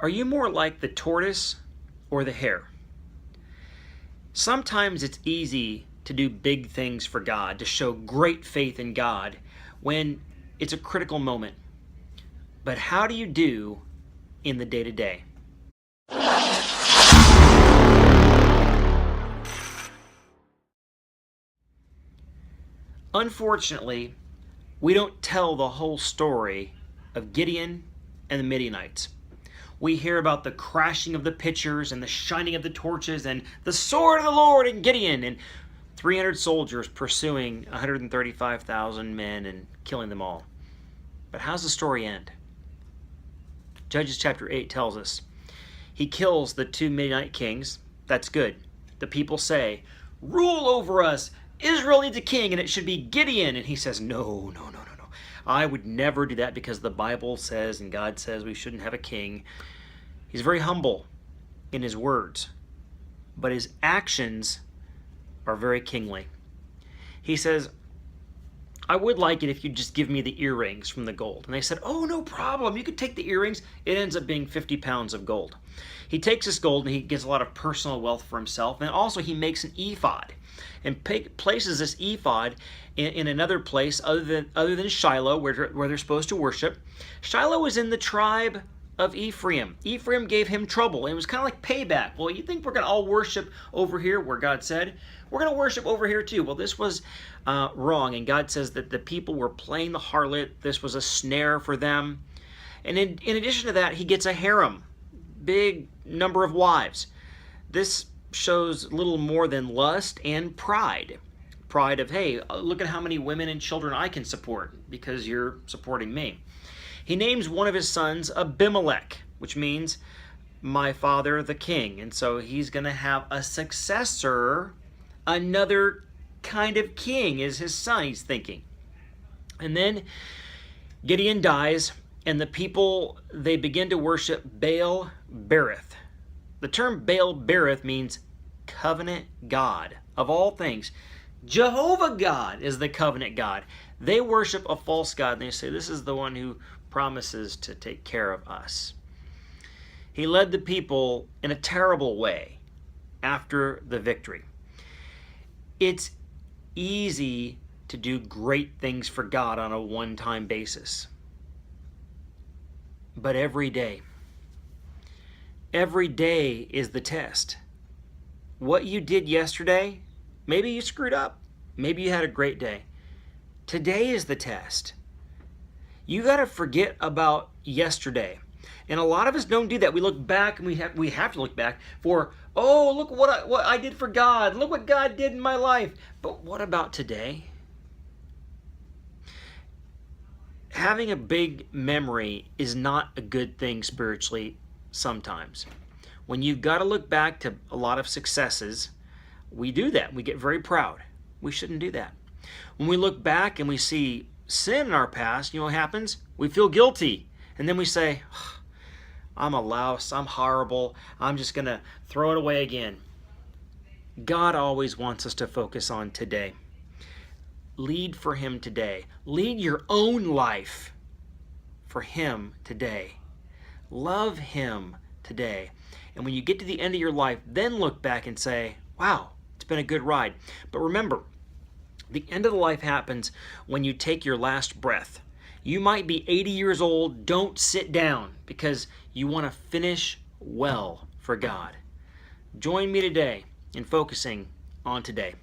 Are you more like the tortoise or the hare? Sometimes it's easy to do big things for God, to show great faith in God when it's a critical moment. But how do you do in the day-to-day? Unfortunately, we don't tell the whole story of Gideon and the Midianites. We hear about the crashing of the pitchers and the shining of the torches and the sword of the Lord and Gideon and 300 soldiers pursuing 135,000 men and killing them all. But how's the story end? Judges chapter 8 tells us he kills the two Midianite kings. That's good. The people say, "Rule over us. Israel needs a king, and it should be Gideon." And he says, No. I would never do that because the Bible says and God says we shouldn't have a king. He's very humble in his words, but his actions are very kingly. He says, "I would like it if you'd just give me the earrings from the gold." And they said, "Oh, no problem. You could take the earrings." It ends up being 50 pounds of gold. He takes this gold and he gets a lot of personal wealth for himself. And also he makes an ephod and places this ephod in another place other than Shiloh, where they're supposed to worship. Shiloh was in the tribe of Ephraim. Ephraim gave him trouble. And it was kind of like payback. Well, you think we're going to all worship over here where God said? We're going to worship over here too. Well, this was wrong. And God says that the people were playing the harlot. This was a snare for them. And in addition to that, he gets a harem. Big number of wives. This shows little more than lust and pride. Pride of, hey, look at how many women and children I can support because you're supporting me. He names one of his sons Abimelech, which means my father the king. And so he's going to have a successor, another kind of king is his son, he's thinking. And then Gideon dies, and the people, they begin to worship Baal Berith. The term Baal Berith means covenant God. Of all things, Jehovah God is the covenant God. They worship a false God, and they say, this is the one who promises to take care of us. He led the people in a terrible way after the victory. It's easy to do great things for God on a one-time basis. But every day is the test. What you did yesterday, maybe you screwed up. Maybe you had a great day. Today is the test. You got to forget about yesterday. And a lot of us don't do that. We look back, and we have to look back for, oh, look what I did for God. Look what God did in my life. But what about today? Having a big memory is not a good thing spiritually sometimes. When you've got to look back to a lot of successes, we do that. We get very proud. We shouldn't do that. When we look back and we see sin in our past, you know what happens? We feel guilty. And then we say, I'm a louse, I'm horrible, I'm just going to throw it away again. God always wants us to focus on today. Lead for Him today. Lead your own life for Him today. Love Him today. And when you get to the end of your life, then look back and say, wow, it's been a good ride. But remember, the end of the life happens when you take your last breath. You might be 80 years old. Don't sit down because you want to finish well for God. Join me today in focusing on today.